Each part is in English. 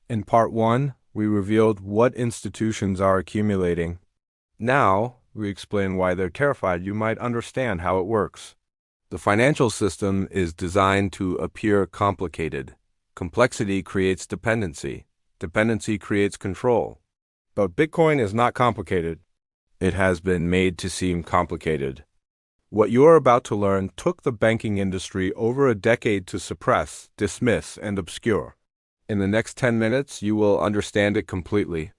In part 1, we revealed what institutions are accumulating. Now, we explain why they're terrified. You might understand how it works. The financial system is designed to appear complicated. Complexity creates dependency. Dependency creates control. But Bitcoin is not complicated. It has been made to seem complicated. What you are about to learn took the banking industry over a decade to suppress, dismiss, and obscure. In the next 10 minutes, you will understand it completely.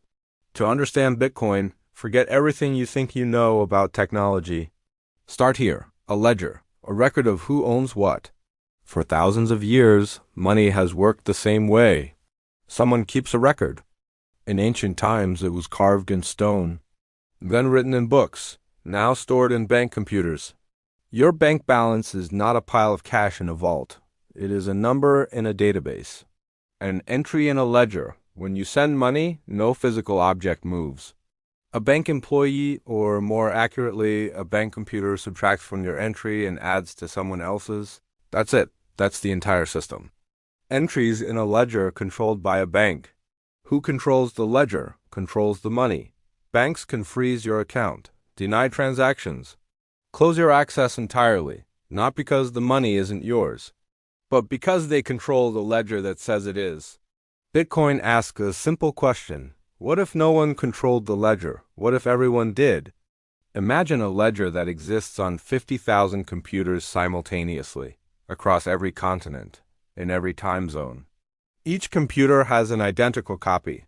To understand Bitcoin, forget everything you think you know about technology. Start here, a ledger, a record of who owns what. For thousands of years, money has worked the same way. Someone keeps a record. In ancient times, it was carved in stone, then written in books, now stored in bank computers. Your bank balance is not a pile of cash in a vault. It is a number in a database. An entry in a ledger. When you send money, no physical object moves. A bank employee, or more accurately, a bank computer subtracts from your entry and adds to someone else's. That's it. That's the entire system. Entries in a ledger controlled by a bank. Who controls the ledger controls the money. Banks can freeze your account, deny transactions, close your access entirely, not because the money isn't yours, but because they control the ledger that says it is. Bitcoin asks a simple question. What if no one controlled the ledger? What if everyone did? Imagine a ledger that exists on 50,000 computers simultaneously, across every continent, in every time zone. Each computer has an identical copy.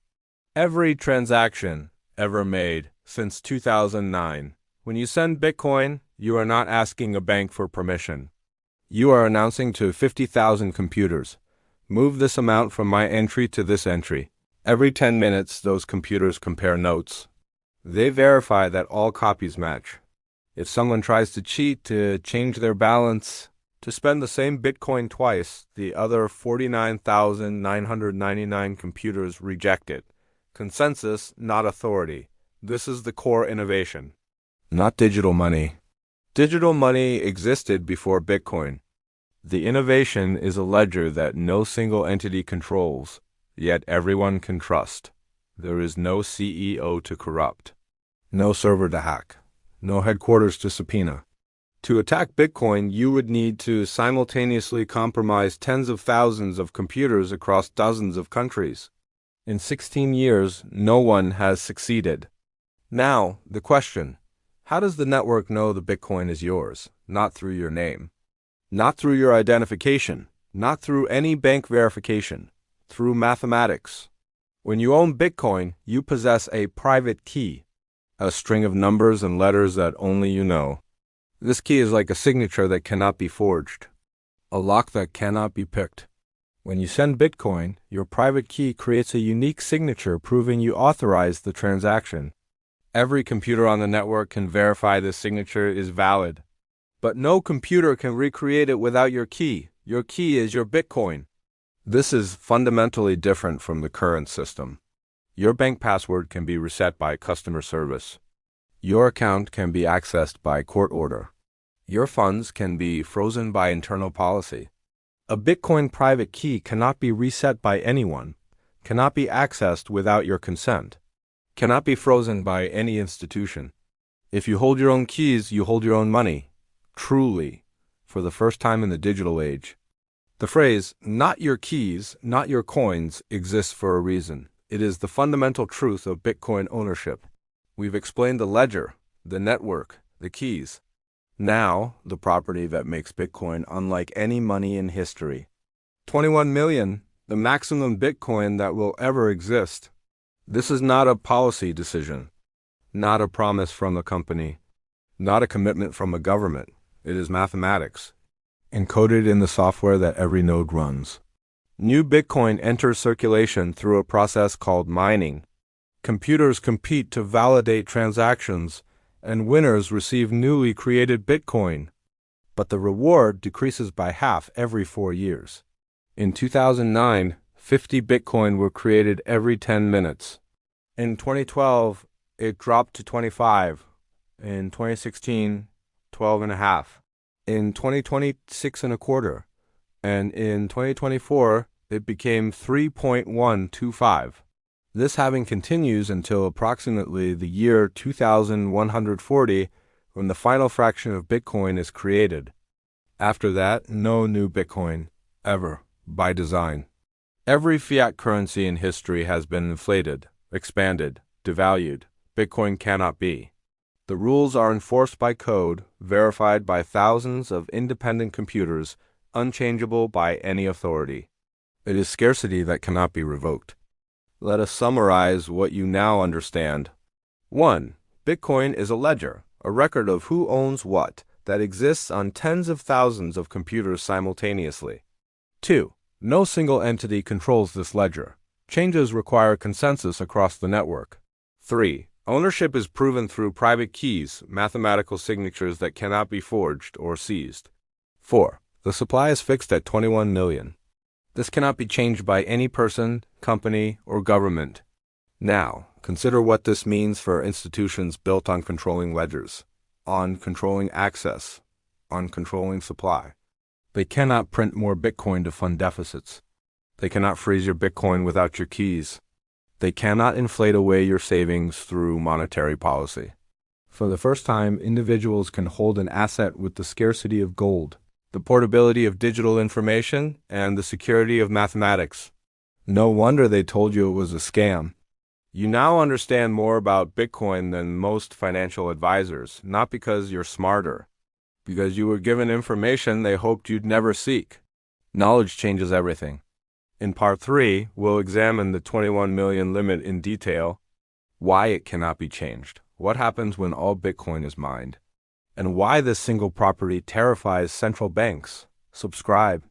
Every transaction ever made since 2009. When you send Bitcoin, you are not asking a bank for permission. You are announcing to 50,000 computers, move this amount from my entry to this entry. Every 10 minutes, those computers compare notes. They verify that all copies match. If someone tries to cheat, to change their balance, to spend the same Bitcoin twice, the other 49,999 computers reject it. Consensus, not authority. This is the core innovation. Not digital money. Digital money existed before Bitcoin. The innovation is a ledger that no single entity controls, yet everyone can trust. There is no CEO to corrupt, no server to hack, no headquarters to subpoena. To attack Bitcoin, you would need to simultaneously compromise tens of thousands of computers across dozens of countries. In 16 years, no one has succeeded. Now, the question. How does the network know the Bitcoin is yours? Not through your name. Not through your identification. Not through any bank verification. Through mathematics. When you own Bitcoin, you possess a private key, a string of numbers and letters that only you know. This key is like a signature that cannot be forged, a lock that cannot be picked. When you send Bitcoin, your private key creates a unique signature proving you authorized the transaction. Every computer on the network can verify this signature is valid. But no computer can recreate it without your key. Your key is your Bitcoin. This is fundamentally different from the current system. Your bank password can be reset by customer service. Your account can be accessed by court order. Your funds can be frozen by internal policy. A Bitcoin private key cannot be reset by anyone, cannot be accessed without your consent, cannot be frozen by any institution. If you hold your own keys, you hold your own money. Truly, for the first time in the digital age. The phrase, not your keys, not your coins, exists for a reason. It is the fundamental truth of Bitcoin ownership. We've explained the ledger, the network, the keys. Now, the property that makes Bitcoin unlike any money in history. 21 million, the maximum Bitcoin that will ever exist. This is not a policy decision, not a promise from a company, not a commitment from a government. It is mathematics, encoded in the software that every node runs. New Bitcoin enters circulation through a process called mining. Computers compete to validate transactions, and winners receive newly created Bitcoin. But the reward decreases by half every 4 years. In 2009, 50 Bitcoin were created every 10 minutes. In 2012, it dropped to 25. In 2016, 12 and a half. In 2020, 6 and a quarter. And in 2024, it became 3.125. This halving continues until approximately the year 2140, when the final fraction of Bitcoin is created. After that, no new Bitcoin, ever, by design. Every fiat currency in history has been inflated, expanded, devalued. Bitcoin cannot be. The rules are enforced by code, verified by thousands of independent computers, unchangeable by any authority. It is scarcity that cannot be revoked. Let us summarize what you now understand. 1. Bitcoin is a ledger, a record of who owns what, that exists on tens of thousands of computers simultaneously. 2. No single entity controls this ledger. Changes require consensus across the network. 3. Ownership is proven through private keys, mathematical signatures that cannot be forged or seized. 4. The supply is fixed at 21 million. This cannot be changed by any person, company, or government. Now, consider what this means for institutions built on controlling ledgers, on controlling access, on controlling supply. They cannot print more Bitcoin to fund deficits. They cannot freeze your Bitcoin without your keys. They cannot inflate away your savings through monetary policy. For the first time, individuals can hold an asset with the scarcity of gold, the portability of digital information, and the security of mathematics. No wonder they told you it was a scam. You now understand more about Bitcoin than most financial advisors, not because you're smarter, because you were given information they hoped you'd never seek. Knowledge changes everything. In Part 3, we'll examine the 21 million limit in detail, why it cannot be changed, what happens when all Bitcoin is mined, and why this single property terrifies central banks. Subscribe.